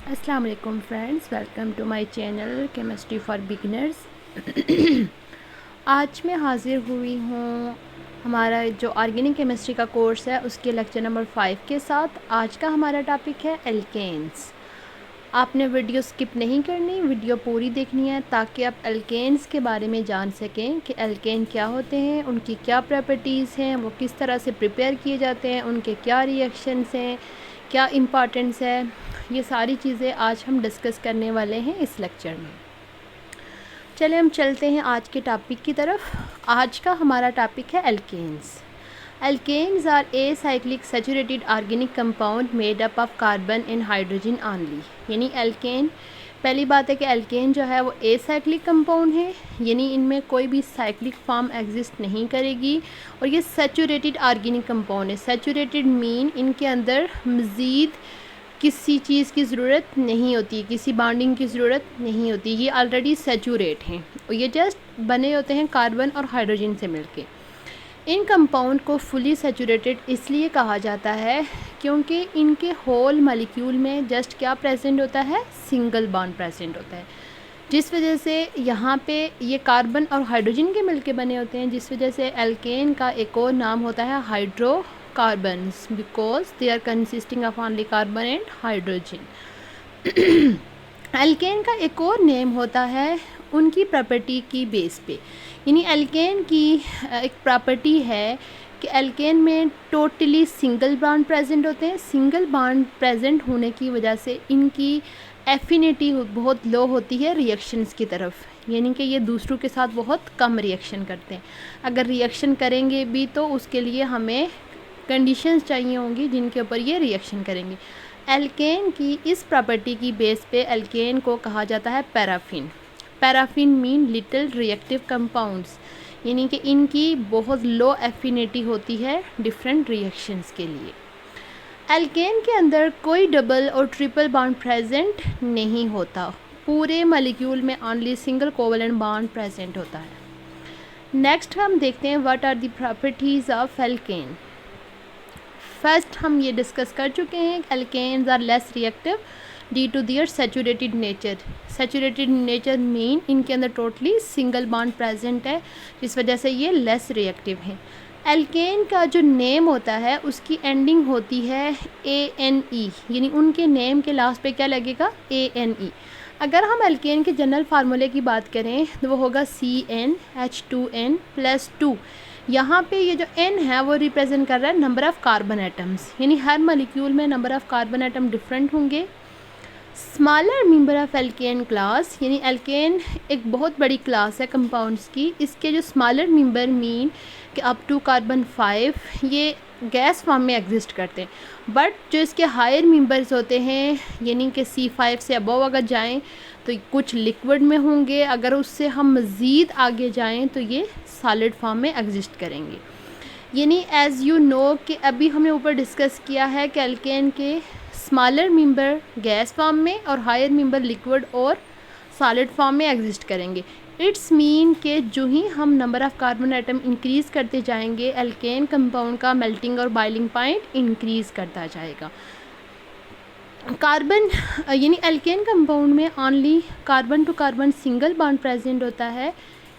अस्सलाम वालेकुम friends, welcome to my channel chemistry for beginners. आज मैं हाज़िर हुई हूँ हमारा जो ऑर्गेनिक केमिस्ट्री का कोर्स है उसके लेक्चर नंबर 5 के साथ। आज का हमारा टॉपिक है एल्केन्स। आपने वीडियो स्किप नहीं करनी, वीडियो पूरी देखनी है ताकि आप एल्केन्स के बारे में जान सकें कि एल्केन क्या होते हैं, उनकी क्या प्रॉपर्टीज़ हैं, वो किस तरह से प्रिपेयर किए जाते हैं, उनके क्या रिएक्शंस हैं, क्या इम्पॉर्टेंस है। ये सारी चीज़ें आज हम डिस्कस करने वाले हैं इस लेक्चर में। चले हम चलते हैं आज के टॉपिक की तरफ। आज का हमारा टॉपिक है alkanes. Alkanes are acyclic saturated organic compound made up of carbon and hydrogen only. यानी एल्केन, पहली बात है कि एल्केन जो है वो ए साइक्लिक कंपाउंड है, यानी इनमें कोई भी साइक्लिक फॉर्म एग्जिस्ट नहीं करेगी। और ये सैचुरेटेड ऑर्गेनिक कंपाउंड है। सैचुरेटेड मीन इनके अंदर मज़ीद किसी चीज़ की ज़रूरत नहीं होती, किसी बॉन्डिंग की ज़रूरत नहीं होती, ये ऑलरेडी सैचुरेट हैं और ये जस्ट बने होते हैं कार्बन और हाइड्रोजन से मिलके। इन कंपाउंड को फुली सैचुरेटेड इसलिए कहा जाता है क्योंकि इनके होल मॉलिक्यूल में जस्ट क्या प्रेजेंट होता है, सिंगल बॉन्ड प्रेजेंट होता है, जिस वजह से यहाँ पे ये कार्बन और हाइड्रोजन के मिलके बने होते हैं, जिस वजह से एल्केन का एक और नाम होता है hydrocarbons, because they are consisting of only carbon and hydrogen. Alkane का एक और नेम होता है उनकी प्रॉपर्टी की बेस पे, यानी एल्केन की एक प्रॉपर्टी है कि एल्केन में टोटली सिंगल बॉन्ड प्रेजेंट होते हैं। सिंगल बॉन्ड प्रेजेंट होने की वजह से इनकी एफिनिटी बहुत लो होती है रिएक्शंस की तरफ, यानी कि ये दूसरों के साथ बहुत कम रिएक्शन करते हैं। अगर रिएक्शन करेंगे भी तो उसके लिए हमें कंडीशंस चाहिए होंगी जिनके ऊपर ये रिएक्शन करेंगे। एल्केन की इस प्रॉपर्टी की बेस पे एल्केन को कहा जाता है paraffin. Paraffin mean little reactive compounds, यानी कि इनकी बहुत लो एफिनिटी होती है डिफरेंट रिएक्शंस के लिए। एल्केन के अंदर कोई डबल और ट्रिपल बॉन्ड प्रेजेंट नहीं होता, पूरे मॉलिक्यूल में only single covalent bond present होता है। नेक्स्ट हम देखते हैं what are the properties of alkane. First हम ये डिस्कस कर चुके हैं alkanes are less reactive due to their saturated nature. Saturated nature mean इनके अंदर टोटली सिंगल बॉन्ड प्रेजेंट है, जिस वजह से ये लेस रिएक्टिव हैं। एल्केन का जो नेम होता है उसकी एंडिंग होती है ANE, यानी उनके नेम के लास्ट पे क्या लगेगा, ANE। अगर हम एल्केन के जनरल फार्मूले की बात करें तो वो होगा CnH2n+2। यहाँ पे ये जो n है वो रिप्रेजेंट कर रहा है नंबर ऑफ़ कार्बन एटम्स, यानी हर मॉलिक्यूल में number of carbon atom different होंगे। Smaller member of alkane class, यानी एल्केन एक बहुत बड़ी क्लास है कंपाउंड्स की। इसके जो स्मॉलर मेंबर मीन कि अप टू कार्बन 5 ये गैस फॉर्म में एग्जिस्ट करते हैं, बट जो इसके हायर मेंबर्स होते हैं यानी कि C5 से अबव अगर जाएं तो कुछ लिक्विड में होंगे, अगर उससे हम मज़ीद आगे जाएं तो ये सॉलिड फॉर्म में एग्जिस्ट करेंगे। यानी एज़ यू नो कि अभी हमने ऊपर डिस्कस किया है कि एल्केन के स्मॉलर मेंबर गैस फॉर्म में और हायर मेंबर लिक्विड और सॉलिड फॉर्म में एग्जिस्ट करेंगे। इट्स मीन कि जो ही हम number of carbon atom increase करते जाएंगे एल्केन कंपाउंड का मेल्टिंग और बॉइलिंग पॉइंट इंक्रीज़ करता जाएगा। कार्बन यानी एल्केन कंपाउंड में only carbon to carbon single bond present होता है,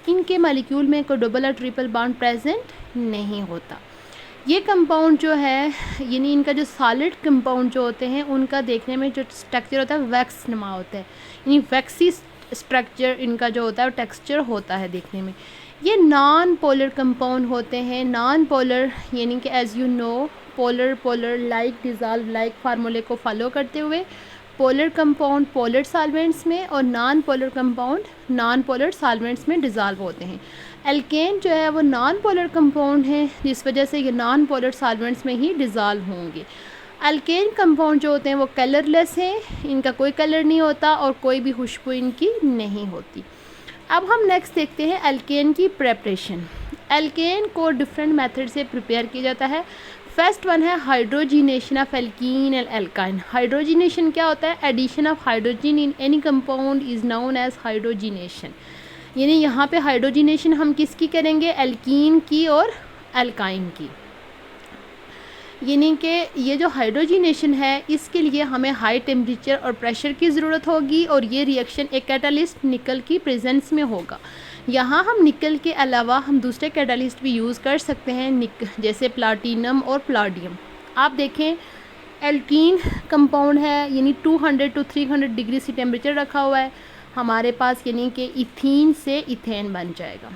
इनके मॉलिक्यूल में कोई डबल और ट्रिपल बॉन्ड प्रेजेंट नहीं होता। ये कंपाउंड जो है यानी इनका जो सॉलिड कंपाउंड जो होते हैं उनका देखने में जो स्ट्रक्चर होता है वैक्स नुमा होता है, यानी वैक्सी स्ट्रक्चर इनका जो होता है वो टेक्सचर होता है देखने में। ये नॉन पोलर कंपाउंड होते हैं। नॉन पोलर यानी कि as you know polar polar like dissolve like फार्मूले को फॉलो करते हुए पोलर कंपाउंड पोलर सॉल्वेंट्स में और non polar compound non polar solvents में डिज़ॉल्व होते हैं। एल्केन जो है वो नॉन पोलर कंपाउंड है, जिस वजह से ये नॉन पोलर सॉल्वेंट्स में ही डिज़ॉल्व होंगे। एल्केन कंपाउंड जो होते हैं वो कलरलेस हैं, इनका कोई कलर नहीं होता और कोई भी खुशबू इनकी नहीं होती। अब हम नेक्स्ट देखते हैं एल्केन की प्रेपरेशन। एल्केन को डिफरेंट मेथड से प्रिपेयर किया जाता है। फर्स्ट वन है hydrogenation of alkene and alkyne. Hydrogenation क्या होता है, addition of hydrogen in any compound is known as hydrogenation. यानी यहाँ पे हाइड्रोजिनेशन हम किसकी करेंगे, एल्कीन की और एल्काइन की। यानी कि ये जो हाइड्रोजिनेशन है इसके लिए हमें हाई टेम्परेचर और प्रेशर की ज़रूरत होगी और ये रिएक्शन एक कैटालिस्ट निकल की प्रेजेंस में होगा। यहाँ हम निकल के अलावा हम दूसरे कैटालिस्ट भी यूज़ कर सकते हैं जैसे प्लाटिनम और प्लाडियम। आप देखें एल्कीन कंपाउंड है, यानी 200 to 300 डिग्री से टेम्परेचर रखा हुआ है हमारे पास, यानी कि इथीन से इथेन बन जाएगा।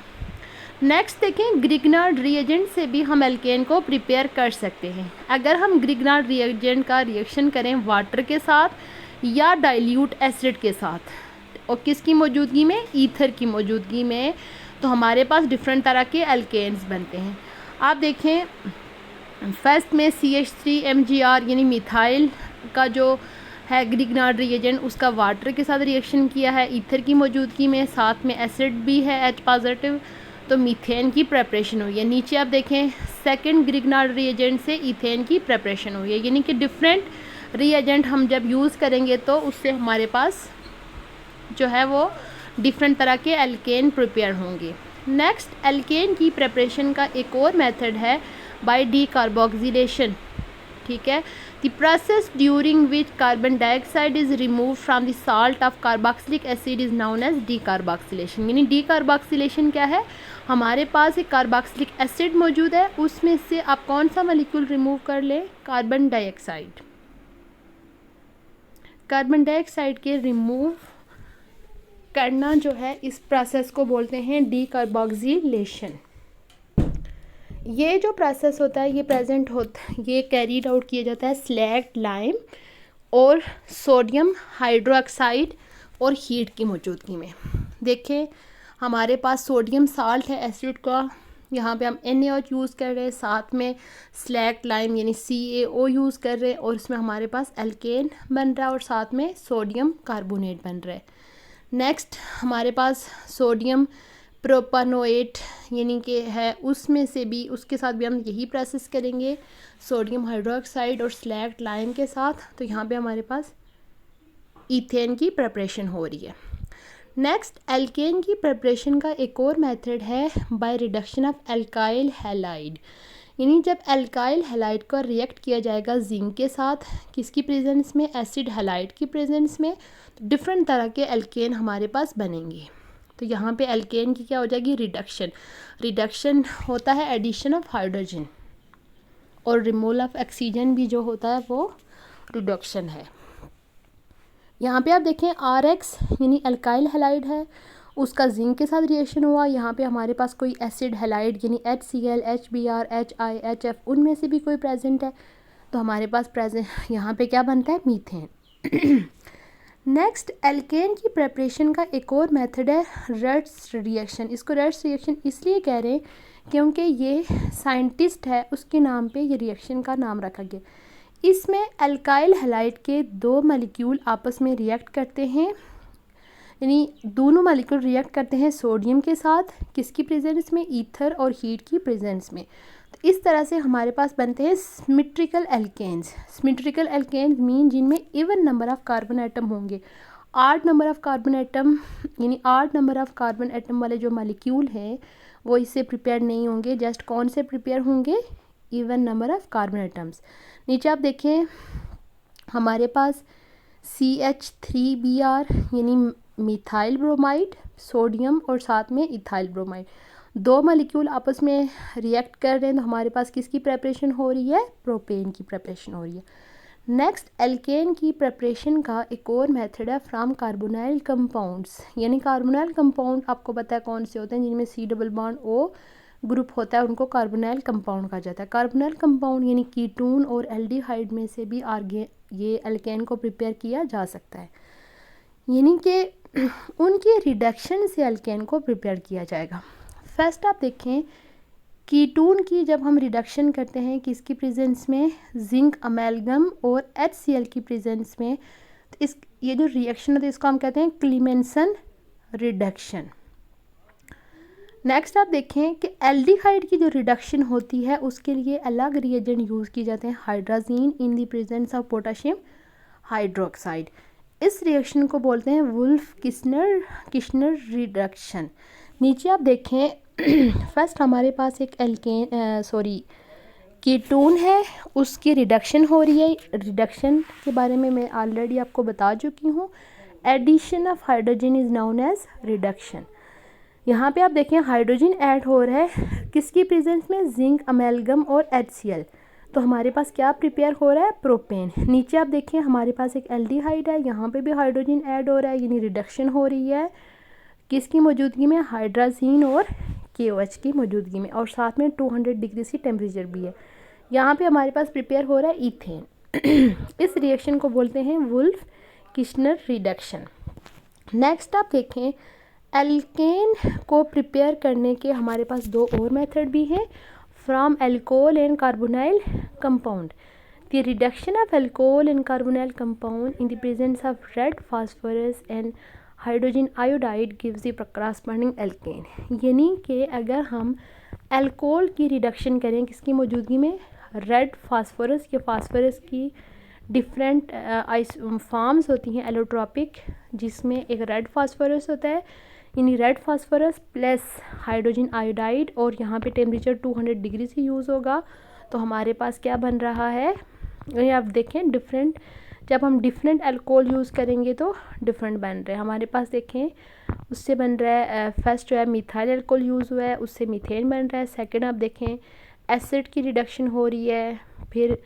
नेक्स्ट देखें, ग्रिग्नार्ड रिएजेंट से भी हम एल्केन को प्रिपेयर कर सकते हैं। अगर हम ग्रिग्नार्ड रिएजेंट का रिएक्शन करें वाटर के साथ या डाइल्यूट एसिड के साथ और किसकी मौजूदगी में, ईथर की मौजूदगी में, तो हमारे पास डिफरेंट तरह के एल्केन्स बनते हैं। आप देखें फर्स्ट में CH3MgR यानी मिथाइल का जो है ग्रिग्नार्ड रिएजेंट उसका वाटर के साथ रिएक्शन किया है ईथर की मौजूदगी में, साथ में एसिड भी है H पॉजिटिव, तो मीथेन की प्रेपरेशन हुई है। नीचे आप देखें सेकंड ग्रिग्नार्ड रिएजेंट से इथेन की प्रेपरेशन हुई है, यानी कि डिफरेंट रिएजेंट हम जब यूज़ करेंगे तो उससे हमारे पास जो है वो डिफरेंट तरह के एल्केन प्रिपेयर होंगे। नेक्स्ट एल्केन की प्रेपरेशन का एक और मेथड है बाय डीकार्बोक्सिलेशन। ठीक है, the process during which carbon dioxide is remove from the salt of carboxylic acid is known as decarboxylation. यानी डीकार्बोक्सिलेशन क्या है, हमारे पास एक कार्बोक्सिलिक एसिड मौजूद है, उसमें से आप कौन सा मॉलिक्यूल रिमूव कर लें, कार्बन डाइऑक्साइड। कार्बन डाइऑक्साइड के रिमूव करना जो है इस प्रोसेस को बोलते हैं डीकार्बोक्सिलेशन। ये जो प्रोसेस होता है ये कैरीड आउट किया जाता है स्लैग लाइम और सोडियम हाइड्रोक्साइड और हीट की मौजूदगी में। देखें हमारे पास सोडियम साल्ट है एसिड का, यहाँ पे हम NaOH यूज़ कर रहे हैं, साथ में स्लैग लाइम यानी CaO यूज़ कर रहे हैं और इसमें हमारे पास एल्केन बन रहा है और साथ में सोडियम कार्बोनेट बन रहा है। नेक्स्ट हमारे पास सोडियम प्रोपानोएट यानी कि है, उसमें से भी उसके साथ भी हम यही प्रोसेस करेंगे सोडियम हाइड्रोक्साइड और स्लैग लाइम के साथ, तो यहाँ पे हमारे पास इथेन की प्रिपरेशन हो रही है। नेक्स्ट एल्केन की प्रिपरेशन का एक और मेथड है by reduction of alkyl halide, यानी जब एल्काइल हैलाइड का रिएक्ट किया जाएगा जिंक के साथ, किसकी प्रेजेंस में, एसिड हैलाइड की प्रेजेंस में, तो डिफरेंट तरह के एल्केन हमारे पास बनेंगे। तो यहाँ पे एल्केन की क्या हो जाएगी, रिडक्शन होता है एडिशन ऑफ हाइड्रोजन, और रिमूवल ऑफ ऑक्सीजन भी जो होता है वो रिडक्शन है। यहाँ पे आप देखें RX यानी एल्काइल हैलाइड है, उसका जिंक के साथ रिएक्शन हुआ, यहाँ पे हमारे पास कोई एसिड हैलाइड यानी HCl HBr HI HF उनमें से भी कोई प्रेजेंट है, तो हमारे पास प्रेजेंट यहाँ पे क्या बनता है, मीथेन। नेक्स्ट एल्केन की प्रेपरेशन का एक और मेथड है रट्स रिएक्शन। इसको रट्स रिएक्शन इसलिए कह रहे हैं क्योंकि ये साइंटिस्ट है उसके नाम पे ये रिएक्शन का नाम रखा गया। इसमें एल्काइल हैलाइड के दो मॉलिक्यूल आपस में रिएक्ट करते हैं, यानी दोनों मॉलिक्यूल रिएक्ट करते हैं सोडियम के साथ, किसकी प्रेजेंस में, ईथर और हीट की प्रेजेंस में। तो इस तरह से हमारे पास बनते हैं symmetrical alkanes. Symmetrical alkanes mean जिनमें even number of carbon atom होंगे। आठ नंबर ऑफ कार्बन एटम यानी 8 नंबर ऑफ कार्बन एटम वाले जो मॉलिक्यूल हैं वो इससे प्रिपेयर नहीं होंगे, जस्ट कौन से प्रिपेयर होंगे, even number of carbon atoms. नीचे आप देखें हमारे पास CH3Br यानी मिथाइल ब्रोमाइड, सोडियम और साथ में इथाइल ब्रोमाइड, दो मॉलिक्यूल आपस में रिएक्ट कर रहे हैं, तो हमारे पास किसकी प्रेपरेशन हो रही है, प्रोपेन की प्रेपरेशन हो रही है। नेक्स्ट एल्केन की प्रेपरेशन का एक और मेथड है फ्रॉम कार्बोनाइल कंपाउंड्स, यानी कार्बोनाइल कंपाउंड आपको पता है कौन से होते हैं, जिनमें C+O ग्रुप होता है, उनको कार्बोनाइल कंपाउंड कहा जाता है। कार्बोनाइल कंपाउंड यानी कीटोन और एल्डिहाइड में से भी ये एल्केन को प्रिपेयर किया जा सकता है, यानी कि उनके रिडक्शन से एल्केन को प्रिपेयर किया जाएगा। फर्स्ट आप देखें कीटोन की जब हम रिडक्शन करते हैं किसकी प्रेजेंस में, जिंक अमेलगम और HCl की प्रेजेंस में, तो ये जो रिएक्शन होता है इसको हम कहते हैं क्लीमेंसन रिडक्शन। नेक्स्ट आप देखें कि एल्डिहाइड की जो रिडक्शन होती है उसके लिए अलग रिएजेंट यूज़ किए जाते हैं, hydrazine in the presence of potassium hydroxide. इस रिएक्शन को बोलते हैं वुल्फ किश्नर रिडक्शन। नीचे आप देखें फर्स्ट हमारे पास एक कीटोन है उसकी रिडक्शन हो रही है। रिडक्शन के बारे में मैं ऑलरेडी आपको बता चुकी हूँ। Addition of hydrogen is known as reduction. यहाँ पे आप देखें हाइड्रोजन ऐड हो रहा है किसकी प्रेजेंस में, जिंक, अमेलगम और HCl। तो हमारे पास क्या प्रिपेयर हो रहा है, प्रोपेन। नीचे आप देखिए हमारे पास एक एल्डिहाइड है, यहाँ पे भी हाइड्रोजन ऐड हो रहा है, यानी रिडक्शन हो रही है किसकी मौजूदगी में, हाइड्राजीन और KOH की मौजूदगी में, और साथ में 200 डिग्री सी टेम्परेचर भी है। यहाँ पे हमारे पास प्रिपेयर हो रहा है ईथेन। इस रिएक्शन को बोलते हैं वुल्फ किश्नर रिडक्शन। नेक्स्ट आप देखें एल्केन को प्रिपेयर करने के हमारे पास दो और मेथड भी हैं, from alcohol and carbonyl compound. The reduction of alcohol and carbonyl compound in the presence of red phosphorus and hydrogen iodide gives the corresponding alkane. यानी कि अगर हम एल्कोहल की रिडक्शन करें किसकी मौजूदगी में, रेड फास्फोरस या फास्फोरस की डिफरेंट फॉर्म्स होती हैं एलोट्रॉपिक, जिसमें एक रेड फास्फोरस होता है, यानी red phosphorus plus hydrogen iodide, और यहाँ पे टेम्परेचर 200 डिग्री से यूज़ होगा। तो हमारे पास क्या बन रहा है, ये आप देखें डिफरेंट, जब हम डिफरेंट अल्कोहल यूज़ करेंगे तो डिफरेंट बन रहे हैं। हमारे पास देखें उससे बन रहा है फर्स्ट जो है मिथाइल अल्कोहल यूज़ हुआ है, उससे मीथेन बन रहा है। सेकंड आप देखें एसिड की रिडक्शन हो रही है, फिर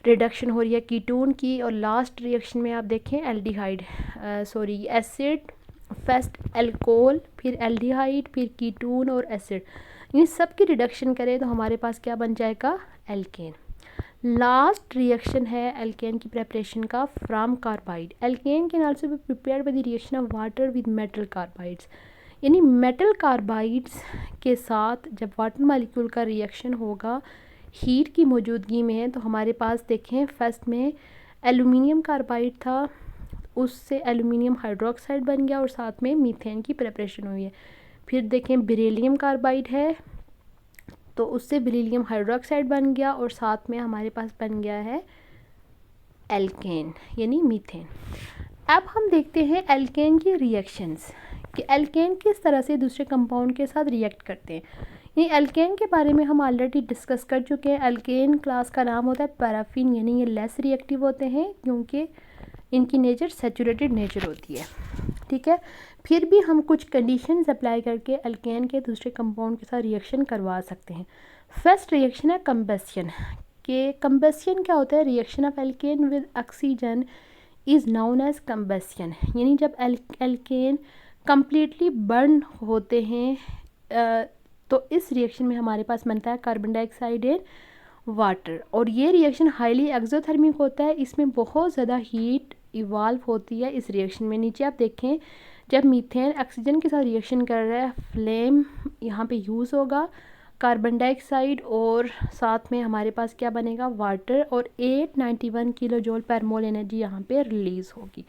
रिडक्शन हो रही है कीटोन की, और लास्ट रिएक्शन में आप देखें एल्डिहाइड एसिड, फर्स्ट अल्कोहल, फिर एल्डिहाइड, फिर कीटोन और एसिड, इन सब की रिडक्शन करें तो हमारे पास क्या बन जाएगा, एल्केन। लास्ट रिएक्शन है एल्केन की प्रेपरेशन का from carbide. Alkane can also be prepared by the reaction of water with metal carbides, यानी मेटल कार्बाइड्स के साथ जब वाटर मॉलिक्यूल का रिएक्शन होगा हीट की मौजूदगी में है, तो हमारे पास देखें फर्स्ट में एल्यूमिनियम कार्बाइड था, उससे एल्यूमिनियम हाइड्रोक्साइड बन गया और साथ में मीथेन की प्रिपरेशन हुई है। फिर देखें बेरिलियम कार्बाइड है, तो उससे बेरिलियम हाइड्रोक्साइड बन गया और साथ में हमारे पास बन गया है एल्केन यानी मीथेन। अब हम देखते हैं एल्केन की रिएक्शंस कि एल्केन किस तरह से दूसरे कंपाउंड के साथ रिएक्ट करते हैं। ये एल्केन के बारे में हम ऑलरेडी डिस्कस कर चुके हैं। एल्केन क्लास का नाम होता है पैराफिन, यानी ये लेस रिएक्टिव होते हैं क्योंकि इनकी नेचर सैचुरेटेड नेचर होती है, ठीक है। फिर भी हम कुछ कंडीशंस अप्लाई करके एल्केन के दूसरे कंपाउंड के साथ रिएक्शन करवा सकते हैं। फर्स्ट रिएक्शन है कंबस्शन। के कंबस्शन क्या होता है, reaction of alkane with oxygen is known as combustion, यानी जब एल्केन कम्प्लीटली बर्न होते हैं तो इस रिएक्शन में हमारे पास बनता है कार्बन डाइऑक्साइड एंड वाटर, और ये रिएक्शन हाईली एक्सोथर्मिक होता है, इसमें बहुत ज़्यादा हीट इवॉल्व होती है इस रिएक्शन में। नीचे आप देखें जब मीथेन ऑक्सीजन के साथ रिएक्शन कर रहा है, फ्लेम यहाँ पे यूज़ होगा, कार्बन डाइऑक्साइड और साथ में हमारे पास क्या बनेगा, वाटर, और 891 किलो जूल पर मोल एनर्जी यहाँ पे रिलीज़ होगी।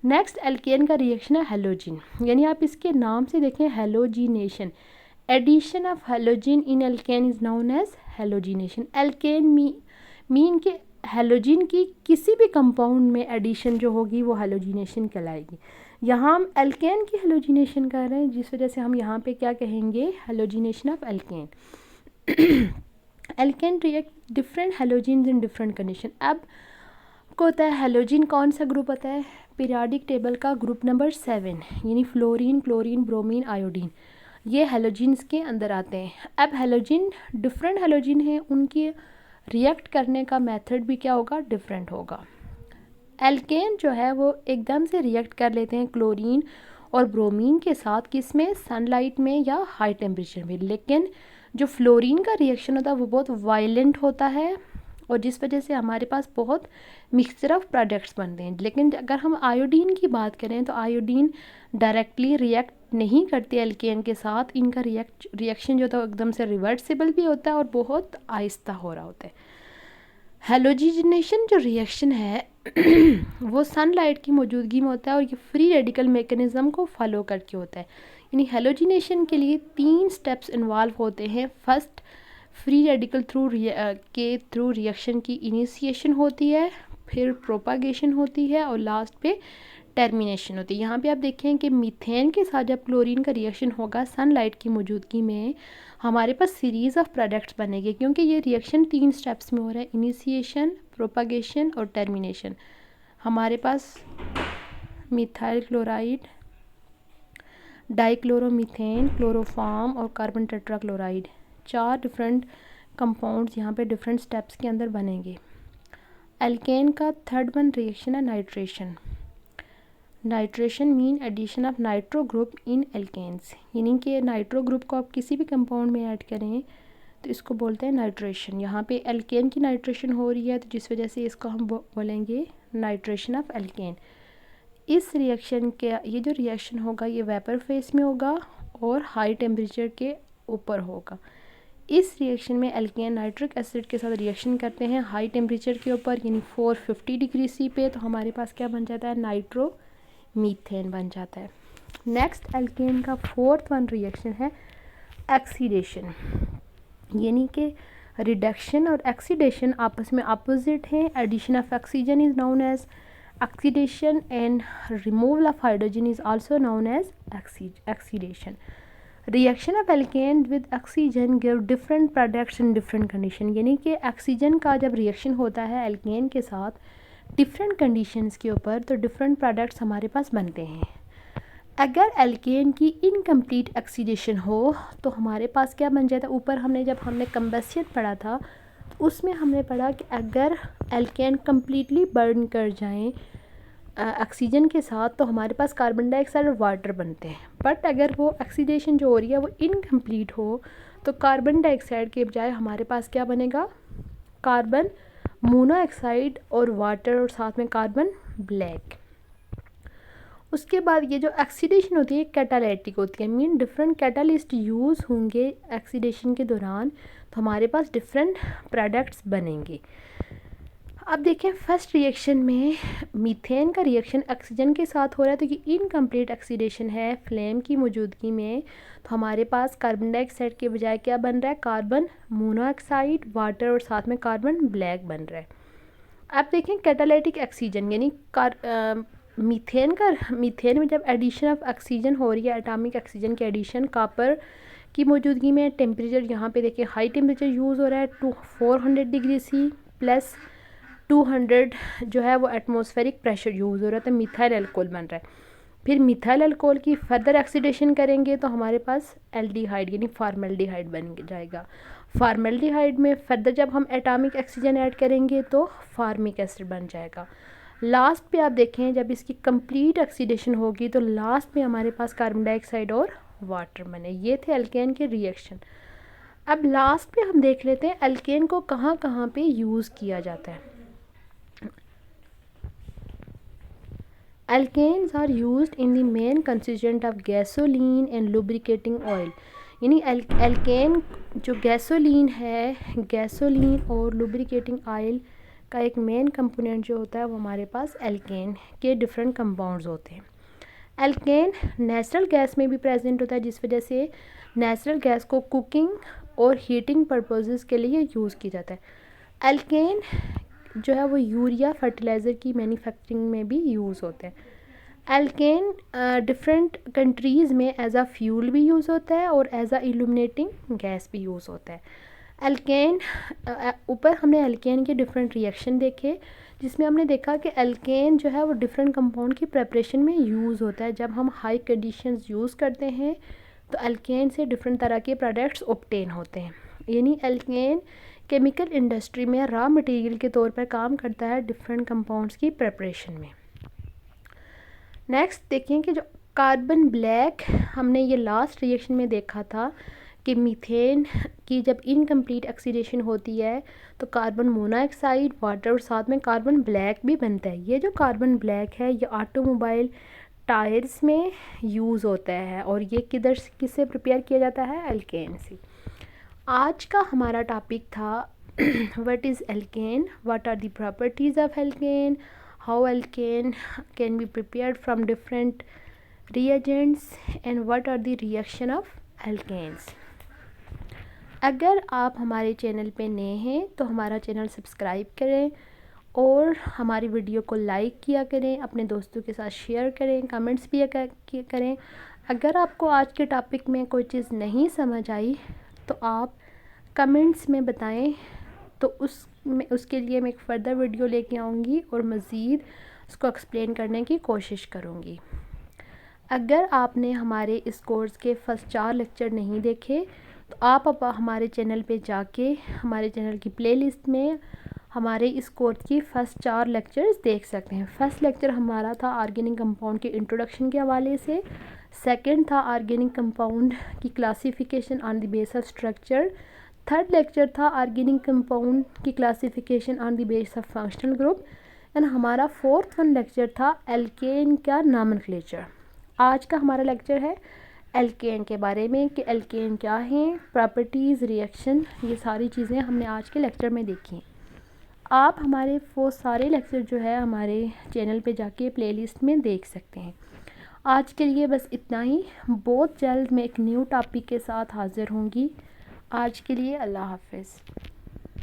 नेक्स्ट एल्केन का रिएक्शन है हेलोजिन, यानी आप इसके नाम से देखें halogenation. Addition of halogen in alkane is known as halogenation. Alkane mean के हेलोजिन की किसी भी कंपाउंड में एडिशन जो होगी वो हेलोजिनेशन कहलाएगी। यहाँ हम एल्केन की हेलोजिनेशन कर रहे हैं, जिस वजह से हम यहाँ पे क्या कहेंगे, halogenation of alkane. Alkane react different halogens in different condition. अब को होता है हेलोजिन कौन सा ग्रुप होता है, पीरियोडिक टेबल का ग्रुप नंबर 7, यानी फ्लोरीन, क्लोरीन, ब्रोमीन, आयोडीन, ये हेलोजिन्स के अंदर आते हैं। अब हेलोजिन डिफरेंट हेलोजिन है, उनकी रिएक्ट करने का मेथड भी क्या होगा, डिफरेंट होगा। एल्केन जो है वो एकदम से रिएक्ट कर लेते हैं क्लोरीन और ब्रोमीन के साथ, किसमें, सनलाइट में या हाई टेम्परेचर में। लेकिन जो फ्लोरीन का रिएक्शन होता है वो बहुत वायलेंट होता है और जिस वजह से हमारे पास बहुत मिक्सचर ऑफ प्रोडक्ट्स बनते हैं। लेकिन अगर हम आयोडीन की बात करें तो आयोडीन डायरेक्टली रिएक्ट नहीं करती एल्केन के साथ, इनका रिएक्शन जो था एकदम से रिवर्सिबल भी होता है और बहुत आहिस्ता हो रहा होता है। हेलोजिनेशन जो रिएक्शन है वो सनलाइट की मौजूदगी में होता है और ये फ्री रेडिकल मैकेनिज़्म को फॉलो करके होता है। यानी हेलोजिनेशन के लिए 3 स्टेप्स इन्वॉल्व होते हैं। First, free radical through reaction की इनिशिएशन होती है, फिर प्रोपागेशन होती है और लास्ट पे टर्मिनेशन होती है। यहाँ पे आप देखें कि मीथेन के साथ जब क्लोरीन का रिएक्शन होगा सनलाइट की मौजूदगी में, हमारे पास सीरीज़ ऑफ प्रोडक्ट्स बनेंगे, क्योंकि ये रिएक्शन 3 स्टेप्स में हो रहा है, इनिशिएशन, प्रोपागेशन और टर्मिनेशन। हमारे पास मिथाइल क्लोराइड, डाइक्लोरोमीथेन, क्लोरोफॉर्म और कार्बन टेट्राक्लोराइड, 4 डिफरेंट कंपाउंड्स यहाँ पे डिफरेंट स्टेप्स के अंदर बनेंगे। एल्केन का थर्ड वन रिएक्शन है nitration. Nitration mean addition of nitro group in alkanes, यानी कि नाइट्रो ग्रुप को आप किसी भी कंपाउंड में ऐड करें तो इसको बोलते हैं नाइट्रेशन। यहाँ पे एल्केन की नाइट्रेशन हो रही है तो जिस वजह से इसको हम बोलेंगे नाइट्रेशन ऑफ एल्केन। इस रिएक्शन के ये जो रिएक्शन होगा ये वेपर फेस में होगा और हाई टेम्परेचर के ऊपर होगा। इस रिएक्शन में एल्केन नाइट्रिक एसिड के साथ रिएक्शन करते हैं हाई टेम्परेचर के ऊपर, यानी 450 डिग्री सी पे, तो हमारे पास क्या बन जाता है, नाइट्रो मीथेन बन जाता है। नेक्स्ट एल्केन का फोर्थ वन रिएक्शन है ऑक्सीडेशन, यानी कि रिडक्शन और ऑक्सीडेशन आपस में अपोजिट हैं। Addition of oxygen is known as oxidation and removal of hydrogen is also known as oxidation. Reaction of alkane with oxygen give different products in different condition, यानी कि oxygen का जब reaction होता है alkene के साथ different conditions के ऊपर तो डिफरेंट प्रोडक्ट्स हमारे पास बनते हैं। अगर एल्केन की इनकम्प्लीट ऑक्सीडेशन हो तो हमारे पास क्या बन जाता है, ऊपर जब हमने कंबस्शन पढ़ा था तो उसमें हमने पढ़ा कि अगर एल्केन कम्प्लीटली बर्न कर जाएं ऑक्सीजन के साथ तो हमारे पास कार्बन डाइऑक्साइड और वाटर बनते हैं। बट अगर वो ऑक्सीडेशन जो हो रही है वो इनकम्प्लीट हो तो कार्बन डाइऑक्साइड के बजाय हमारे पास क्या बनेगा, कार्बन मोनोऑक्साइड और वाटर और साथ में कार्बन ब्लैक। उसके बाद ये जो ऑक्सीडेशन होती है कैटालिटिक होती है, मीन डिफरेंट कैटालिस्ट यूज़ होंगे ऑक्सीडेशन के दौरान तो हमारे पास डिफरेंट प्रोडक्ट्स बनेंगे। अब देखें फर्स्ट रिएक्शन में मीथेन का रिएक्शन ऑक्सीजन के साथ हो रहा है तो ये इनकम्प्लीट ऑक्सीडेशन है फ्लेम की मौजूदगी में, तो हमारे पास कार्बन डाइऑक्साइड के बजाय क्या बन रहा है, कार्बन मोनोऑक्साइड, वाटर और साथ में कार्बन ब्लैक बन रहा है। अब देखें कैटालिटिक ऑक्सीजन यानी मीथेन में जब एडिशन ऑफ ऑक्सीजन हो रही है, एटॉमिक ऑक्सीजन की एडिशन कॉपर की मौजूदगी में, टेम्परेचर यहाँ पे देखिए हाई टेम्परेचर यूज़ हो रहा है 400 डिग्री सी प्लस 200 जो है वो एटमॉस्फेरिक प्रेशर यूज़ हो रहा है, तो मिथाइल अल्कोहल बन रहा है। फिर मिथाइल अल्कोहल की फर्दर ऑक्सीडेशन करेंगे तो हमारे पास एल्डिहाइड यानी फार्मेल्डिहाइड बन जाएगा। फार्मेल्डिहाइड में फर्दर जब हम एटॉमिक ऑक्सीजन ऐड करेंगे तो फार्मिक एसिड बन जाएगा। लास्ट पे आप देखें जब इसकी कंप्लीट ऑक्सीडेशन होगी तो लास्ट में हमारे पास कार्बन डाइऑक्साइड और वाटर बने। ये थे एल्केन के रिएक्शन। अब लास्ट पे हम देख लेते हैं एल्केन को कहाँ कहाँ पे यूज़ किया जाता है। Alkanes are used in the main constituent of gasoline and lubricating oil, यानी एल्केन जो गैसोलीन है, गैसोलीन और लुब्रिकेटिंग ऑयल का एक मेन कंपोनेंट जो होता है वो हमारे पास एल्केन के डिफरेंट कंपाउंड्स होते हैं। एल्केन नेचुरल गैस में भी प्रेजेंट होता है जिस वजह से नेचुरल गैस को कुकिंग और हीटिंग पर्पसेस के लिए यूज़ किया जाता है। एल्केन जो है वो यूरिया फर्टिलाइज़र की मैन्युफैक्चरिंग में भी यूज़ होते हैं। एल्केन डिफरेंट कंट्रीज़ में एज अ फ्यूल भी यूज़ होता है और एज अ इल्यूमिनेटिंग गैस भी यूज़ होता है। एल्केन ऊपर हमने एल्केन के डिफरेंट रिएक्शन देखे जिसमें हमने देखा कि एल्केन जो है वो डिफरेंट कंपाउंड की प्रिपरेशन में यूज़ होता है। जब हम हाई कंडीशंस यूज़ करते हैं तो एल्केन से डिफरेंट तरह के प्रोडक्ट्स ऑब्टेन होते हैं, यानी एल्केन केमिकल इंडस्ट्री में रॉ मटेरियल के तौर पर काम करता है डिफरेंट कंपाउंड्स की प्रिपरेशन में। नेक्स्ट देखें कि जो कार्बन ब्लैक हमने ये लास्ट रिएक्शन में देखा था कि मीथेन की जब इनकम्प्लीट ऑक्सीडेशन होती है तो कार्बन मोनोऑक्साइड, वाटर और साथ में कार्बन ब्लैक भी बनता है। ये जो कार्बन ब्लैक है ये ऑटोमोबाइल टायर्स में यूज़ होता है और ये किससे प्रिपेयर किया जाता है, एल्केन से। आज का हमारा टॉपिक था what is alkane, what are the properties of alkane, how alkane can be prepared from different reagents and what are the reaction of alkanes। अगर आप हमारे चैनल पे नए हैं तो हमारा चैनल सब्सक्राइब करें और हमारी वीडियो को लाइक किया करें, अपने दोस्तों के साथ शेयर करें, कमेंट्स भी करें। अगर आपको आज के टॉपिक में कोई चीज़ नहीं समझ आई तो आप कमेंट्स में बताएं, तो उसके लिए मैं एक फ़र्दर वीडियो लेके आऊँगी और मज़ीद उसको एक्सप्लेन करने की कोशिश करूँगी। अगर आपने हमारे इस कोर्स के फर्स्ट 4 लेक्चर नहीं देखे तो आप अब हमारे चैनल पे जाके हमारे चैनल की प्लेलिस्ट में हमारे इस कोर्स की फ़र्स्ट 4 लेक्चर्स देख सकते हैं। फर्स्ट लेक्चर हमारा था ऑर्गेनिक कंपाउंड के इंट्रोडक्शन के हवाले से, सेकंड था ऑर्गेनिक कंपाउंड की classification on the base of structure, third lecture था ऑर्गेनिक कंपाउंड की classification on the base of functional group, and हमारा फोर्थ लेक्चर था एल्केन का नॉमेनक्लेचर। आज का हमारा लेक्चर है एल्केन के बारे में कि एल्केन क्या है, प्रॉपर्टीज़, रिएक्शन, ये सारी चीज़ें हमने आज के लेक्चर में देखी। आप हमारे वो सारे लेक्चर जो है हमारे चैनल पे जाके प्लेलिस्ट में देख सकते हैं। आज के लिए बस इतना ही। बहुत जल्द मैं एक न्यू टॉपिक के साथ हाज़िर होंगी। आज के लिए अल्लाह हाफ़िज़।